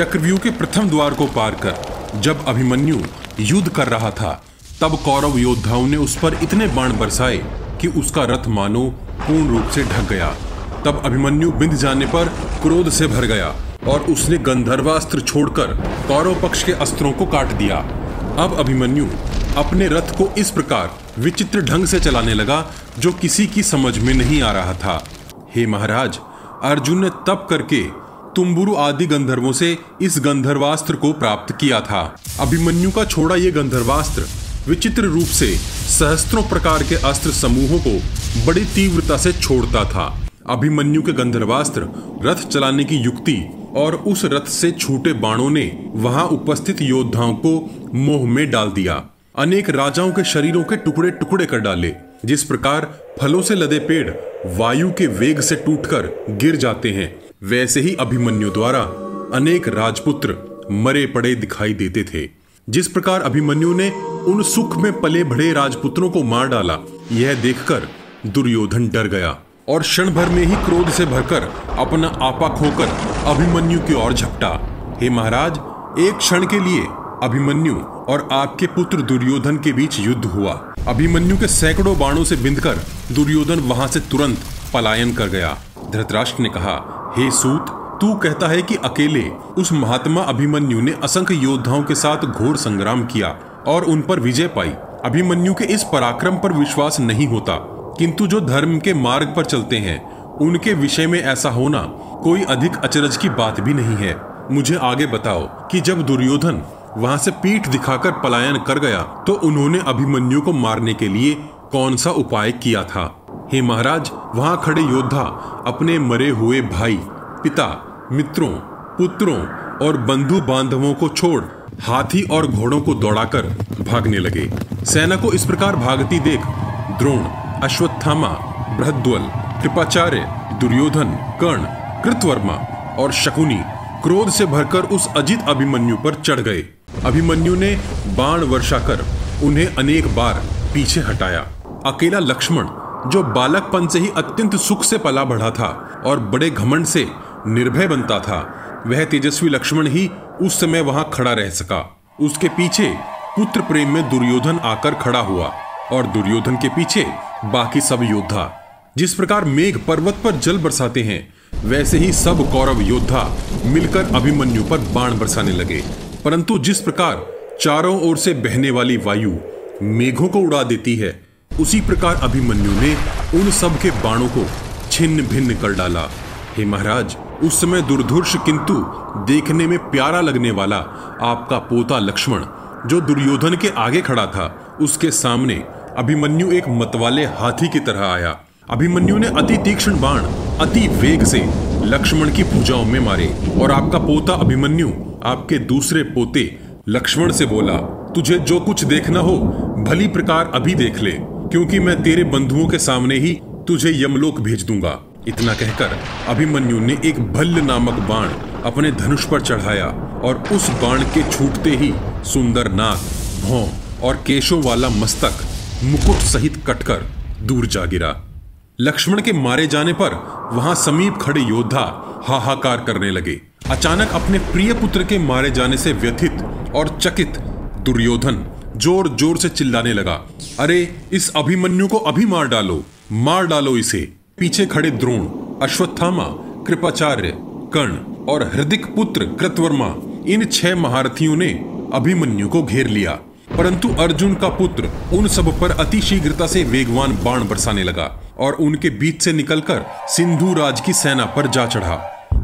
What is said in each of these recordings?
चक्रव्यूह के प्रथम द्वार को पार कर जब अभिमन्यु युद्ध कर रहा था, तब कौरव योद्धाओं ने उस पर इतने बाण बरसाए कि उसका रथ मानो पूर्ण रूप से ढक गया। तब अभिमन्यु बिंध जाने पर क्रोध से भर गया और उसने गंधर्वास्त्र छोड़कर कौरव पक्ष के अस्त्रों को काट दिया। अब अभिमन्यु अपने रथ को इस प्रकार विचित्र ढंग से चलाने लगा जो किसी की समझ में नहीं आ रहा था। हे महाराज, अर्जुन ने तप करके तुम्बुरु आदि गंधर्वों से इस गंधर्वास्त्र को प्राप्त किया था। अभिमन्यु का छोड़ा ये गंधर्वास्त्र विचित्र रूप से सहस्त्रों प्रकार के अस्त्र समूहों को बड़ी तीव्रता से छोड़ता था। अभिमन्यु के गंधर्वास्त्र रथ चलाने की युक्ति और उस रथ से छूटे बाणों ने वहां उपस्थित योद्धाओं को मोह में डाल दिया। अनेक राजाओं के शरीरों के टुकड़े टुकड़े कर डाले। जिस प्रकार फलों से लदे पेड़ वायु के वेग से टूटकर गिर जाते हैं, वैसे ही अभिमन्यु द्वारा अनेक राजपुत्र मरे पड़े दिखाई देते थे। जिस प्रकार अभिमन्यु ने उन सुख में पले बढ़े राजपुत्रों को मार डाला, यह देखकर दुर्योधन डर गया और क्षण भर में ही क्रोध से भरकर अपना आपा खोकर अभिमन्यु की ओर झपटा। हे महाराज, एक क्षण के लिए अभिमन्यु और आपके पुत्र दुर्योधन के बीच युद्ध हुआ। अभिमन्यु के सैकड़ों बाणों से बिंधकर दुर्योधन वहां से तुरंत पलायन कर गया। धृतराष्ट्र ने कहा, हे सूत, तू कहता है कि अकेले उस महात्मा अभिमन्यु ने असंख्य योद्धाओं के साथ घोर संग्राम किया और उन पर विजय पाई। अभिमन्यु के इस पराक्रम पर विश्वास नहीं होता, किंतु जो धर्म के मार्ग पर चलते हैं उनके विषय में ऐसा होना कोई अधिक अचरज की बात भी नहीं है। मुझे आगे बताओ कि जब दुर्योधन वहां से पीठ दिखाकर पलायन कर गया तो उन्होंने अभिमन्यु को मारने के लिए कौन सा उपाय किया था? हे महाराज, वहां खड़े योद्धा अपने मरे हुए भाई, पिता, मित्रों, पुत्रों और बंधु बांधवों को छोड़ हाथी और घोड़ों को दौड़ाकर भागने लगे। सेना को इस प्रकार भागती देख द्रोण, अश्वत्थामा, बृहद्वल, कृपाचार्य, दुर्योधन, कर्ण, कृतवर्मा और शकुनी क्रोध से भरकर उस अजित अभिमन्यु पर चढ़ गए। अभिमन्यु ने बाण वर्षा कर उन्हें अनेक बार पीछे हटाया। अकेला लक्ष्मण, जो बालकपन से ही अत्यंत सुख से पला बढ़ा था और बड़े घमंड से निर्भय बनता था, वह तेजस्वी लक्ष्मण ही उस समय वहां खड़ा रह सका। उसके पीछे पुत्र प्रेम में दुर्योधन आकर खड़ा हुआ और दुर्योधन के पीछे बाकी सब योद्धा। जिस प्रकार मेघ पर्वत पर जल बरसाते हैं, वैसे ही सब कौरव योद्धा मिलकर अभिमन्यु पर बाण बरसाने लगे। परंतु जिस प्रकार चारों ओर से बहने वाली वायु मेघों को उड़ा देती है, उसी प्रकार अभिमन्यु ने उन सब के बाणों को छिन्न भिन्न कर डाला। हे महाराज, उस समय दुर्धर्ष किंतु देखने में प्यारा लगने वाला आपका पोता लक्ष्मण, जो दुर्योधन के आगे खड़ा था, उसके सामने अभिमन्यु एक मतवाले हाथी की तरह आया। अभिमन्यु ने अति तीक्ष्ण बाण अति वेग से लक्ष्मण की भुजाओं में मारे और आपका पोता अभिमन्यु आपके दूसरे पोते लक्ष्मण से बोला, तुझे जो कुछ देखना हो भली प्रकार अभी देख ले, क्योंकि मैं तेरे बंधुओं के सामने ही तुझे यमलोक भेज दूंगा। इतना कहकर अभिमन्यु ने एक भल्ल नामक बाण अपने धनुष पर चढ़ाया और उस बाण के छूटते ही सुंदर नाक, भौं और केशों वाला मस्तक मुकुट सहित कटकर दूर जा गिरा। लक्ष्मण के मारे जाने पर वहां समीप खड़े योद्धा हाहाकार करने लगे। अचानक अपने प्रिय पुत्र के मारे जाने से व्यथित और चकित दुर्योधन जोर जोर से चिल्लाने लगा, अरे इस अभिमन्यु को अभी मार डालो इसे। पीछे खड़े द्रोण, अश्वत्थामा, कृपाचार्य, कर्ण और हृदिक पुत्र कृतवर्मा, इन 6 महारथियों ने अभिमन्यु को घेर लिया। परंतु अर्जुन का पुत्र उन सब पर अति शीघ्रता से वेगवान बाण बरसाने लगा और उनके बीच से निकलकर सिंधु राज की सेना पर जा चढ़ा।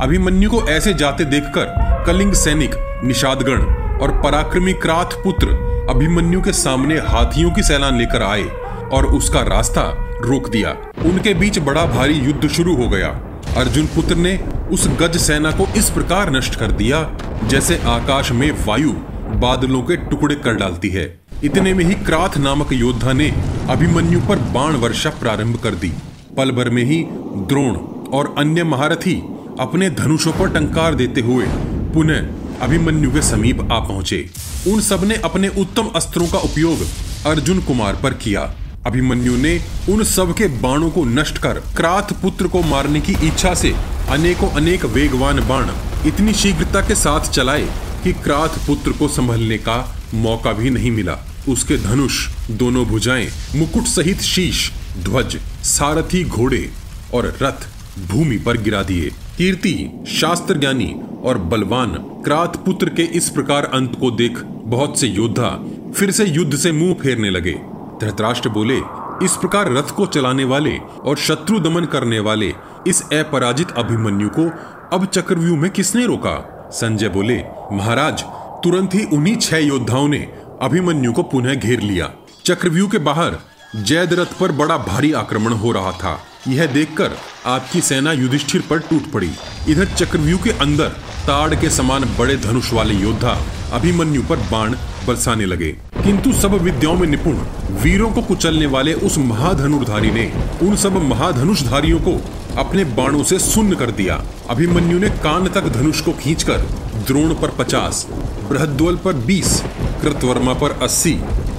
अभिमन्यु को ऐसे जाते देखकर कलिंग सैनिक निषादगण और पराक्रमी क्राथ पुत्र अभिमन्यु के सामने हाथियों की सेना लेकर आए और उसका रास्ता रोक दिया। उनके बीच बड़ा भारी युद्ध शुरू हो गया। अर्जुन पुत्र ने उस गज सेना को इस प्रकार नष्ट कर दिया जैसे आकाश में वायु बादलों के टुकड़े कर डालती है। इतने में ही क्राथ नामक योद्धा ने अभिमन्यु पर बाण वर्षा प्रारंभ कर दी। पल भर में ही द्रोण और अन्य महारथी अपने धनुषों पर टंकार देते हुए पुनः अभिमन्यु के समीप आ पहुंचे। उन सब ने अपने उत्तम अस्त्रों का उपयोग अर्जुन कुमार पर किया। अभिमन्यु ने उन सब के बाणों को नष्ट कर क्राथ पुत्र को मारने की इच्छा से अनेकों अनेक वेगवान बाण इतनी शीघ्रता के साथ चलाए कि क्राथ पुत्र को संभलने का मौका भी नहीं मिला। उसके धनुष, दोनों भुजाएं, मुकुट सहित शीश, ध्वज, सारथी, घोड़े और रथ भूमि पर गिरा दिए। कीर्ति, शास्त्र ज्ञानी और बलवान क्राथ पुत्र के इस प्रकार अंत को देख बहुत से योद्धा फिर से युद्ध से मुंह फेरने लगे। धृतराष्ट्र बोले, इस प्रकार रथ को चलाने वाले और शत्रु दमन करने वाले इस अपराजित अभिमन्यु को अब चक्रव्यूह में किसने रोका? संजय बोले, महाराज, तुरंत ही उन्हीं 6 योद्धाओं ने अभिमन्यु को पुनः घेर लिया। चक्रव्यूह के बाहर जयद्रथ पर बड़ा भारी आक्रमण हो रहा था। यह देखकर आपकी सेना युधिष्ठिर पर टूट पड़ी। इधर चक्रव्यूह के अंदर ताड़ के समान बड़े धनुष वाले योद्धा अभिमन्यु पर बाण बरसाने लगे, किंतु सब विद्याओं में निपुण वीरों को कुचलने वाले उस महाधनुर्धारी ने उन सब महाधनुषधारियों को अपने बाणों से सुन्न कर दिया। अभिमन्यु ने कान तक धनुष को खींचकर द्रोण पर 50, बृहद्वल पर 20, कृतवर्मा पर 80,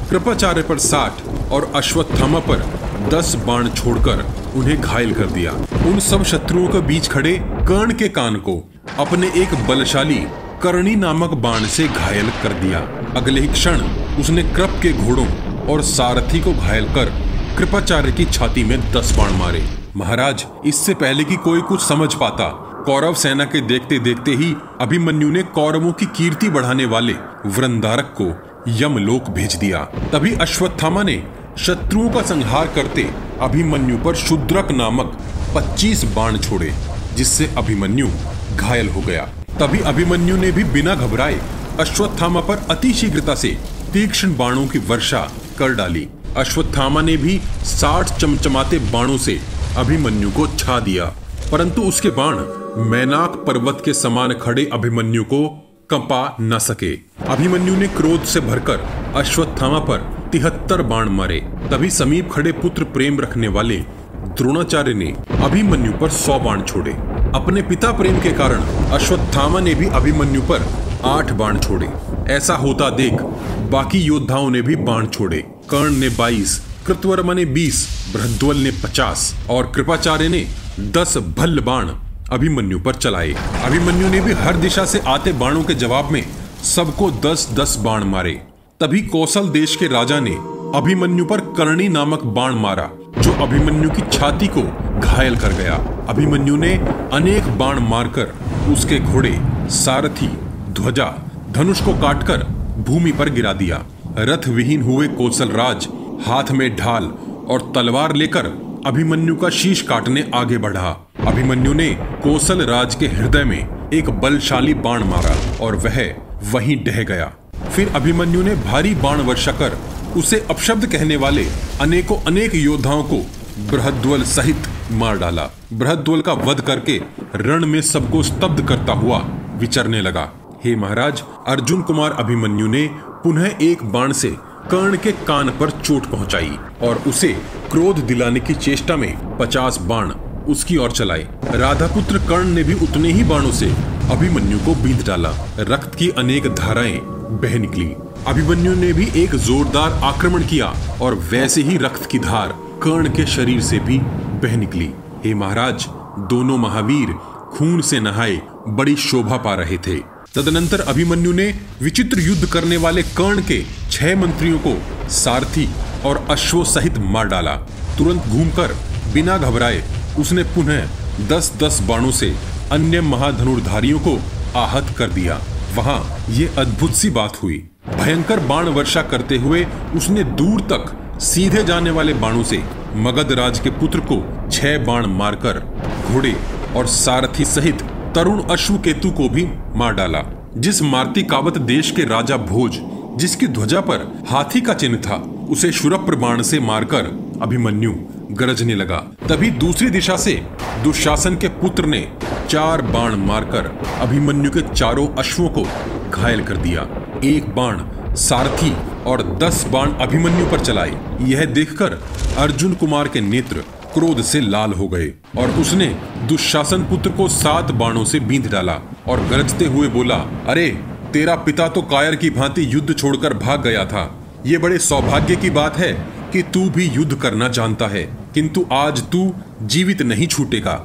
कृपाचार्य पर 60 और अश्वत्थामा पर 10 बाण छोड़कर उन्हें घायल कर दिया। उन सब शत्रुओं के बीच खड़े कर्ण के कान को अपने एक बलशाली कर्णी नामक बाण से घायल कर दिया। अगले ही क्षण उसने कृप के घोड़ों और सारथी को घायल कर कृपाचार्य की छाती में 10 बाण मारे। महाराज, इससे पहले कि कोई कुछ समझ पाता, कौरव सेना के देखते देखते ही अभिमन्यु ने कौरवों की कीर्ति बढ़ाने वाले वृंदारक को यमलोक भेज दिया। तभी अश्वत्थामा ने शत्रुओं का संहार करते अभिमन्यु पर शूद्रक नामक 25 बाण छोड़े, जिससे अभिमन्यु घायल हो गया। तभी अभिमन्यु ने भी बिना घबराए अश्वत्थामा पर अति शीघ्रता से तीक्ष्ण बाणों की वर्षा कर डाली। अश्वत्थामा ने भी 60 चमचमाते बाणों से अभिमन्यु को छा दिया, परंतु उसके बाण मैनाक पर्वत के समान खड़े अभिमन्यु को कंपा न सके। अभिमन्यु ने क्रोध से भरकर अश्वत्थामा पर 73 बाण मारे। तभी समीप खड़े पुत्र प्रेम रखने वाले द्रोणाचार्य ने अभिमन्यु पर 100 बाण छोड़े। अपने पिता प्रेम के कारण अश्वत्थामा ने भी अभिमन्यु पर 8 बाण छोड़े। ऐसा होता देख बाकी योद्धाओं ने भी बाण छोड़े। कर्ण ने 22, कृतवर्मा ने 20, बृहद्वल ने 50 और कृपाचार्य ने 10 भल्ल बाण अभिमन्यु पर चलाए। अभिमन्यु ने भी हर दिशा से आते बाणों के जवाब में सबको 10-10 बाण मारे। तभी कौशल देश के राजा ने अभिमन्यु पर कर्णी नामक बाण मारा, जो अभिमन्यु की छाती को घायल कर गया। अभिमन्यु ने अनेक बाण मारकर उसके घोड़े, सारथी, ध्वजा, धनुष को काटकर भूमि पर गिरा दिया। रथ विहीन हुए कौशलराज हाथ में ढाल और तलवार लेकर अभिमन्यु का शीश काटने आगे बढ़ा। अभिमन्यु ने कौशल राज के हृदय में एक बलशाली बाण मारा और वह वहीं ढह गया। फिर अभिमन्यु ने भारी बाण वर्षा कर उसे अपशब्द कहने वाले अनेकों अनेक योद्धाओं को बृहद्वल सहित मार डाला। बृहद्वल का वध करके रण में सबको स्तब्ध करता हुआ विचरने लगा। हे महाराज, अर्जुन कुमार अभिमन्यु ने पुनः एक बाण से कर्ण के कान पर चोट पहुंचाई और उसे क्रोध दिलाने की चेष्टा में 50 बाण उसकी ओर चलाए। राधापुत्र कर्ण ने भी उतने ही बाणों से अभिमन्यु को बींध डाला। रक्त की अनेक धाराएं बह निकली। अभिमन्यु ने भी एक जोरदार आक्रमण किया और वैसे ही रक्त की धार कर्ण के शरीर से भी बह निकली। हे महाराज, दोनों महावीर खून से नहाए बड़ी शोभा पा रहे थे। तदनंतर अभिमन्यु ने विचित्र युद्ध करने वाले कर्ण के 6 मंत्रियों को सारथी और अश्वों सहित मार डाला। तुरंत घूमकर बिना घबराए उसने पुनः 10-10 बाणों से अन्य महाधनुर्धारियों को आहत कर दिया। वहां ये अद्भुत सी बात हुई। भयंकर बाण वर्षा करते हुए उसने दूर तक सीधे जाने वाले बाणों से मगध राज के पुत्र को 6 बाण मारकर घोड़े और सारथी सहित तरुण अश्वकेतु को भी मार डाला। जिस मार्ती कावत देश के राजा भोज, जिसकी ध्वजा पर हाथी का चिन्ह था, उसे शूरप्र बाण से मारकर अभिमन्यु गरजने लगा। तभी दूसरी दिशा से दुशासन के पुत्र ने 4 बाण मारकर अभिमन्यु के चारों अश्वों को घायल कर दिया। 1 बाण सारथी और 10 बाण अभिमन्यु पर चलाए। यह देखकर अर्जुन कुमार के नेत्र क्रोध से लाल हो गए और उसने दुशासन पुत्र को 7 बाणों से बींध डाला और गरजते हुए बोला, अरे तेरा पिता तो कायर की भांति युद्ध छोड़कर भाग गया था। ये बड़े सौभाग्य की बात है कि तू भी युद्ध करना जानता है, किंतु आज तू जीवित नहीं छूटेगा।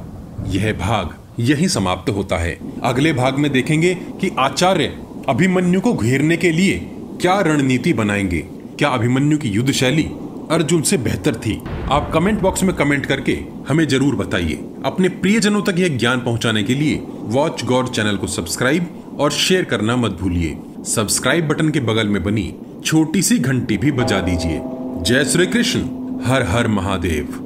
यह भाग यही समाप्त होता है। अगले भाग में देखेंगे कि आचार्य अभिमन्यु को घेरने के लिए क्या रणनीति बनाएंगे। क्या अभिमन्यु की युद्ध शैली अर्जुन से बेहतर थी? आप कमेंट बॉक्स में कमेंट करके हमें जरूर बताइए। अपने प्रियजनों तक यह ज्ञान पहुंचाने के लिए वॉच गॉड चैनल को सब्सक्राइब और शेयर करना मत भूलिए। सब्सक्राइब बटन के बगल में बनी छोटी सी घंटी भी बजा दीजिए। जय श्री कृष्ण, हर हर महादेव।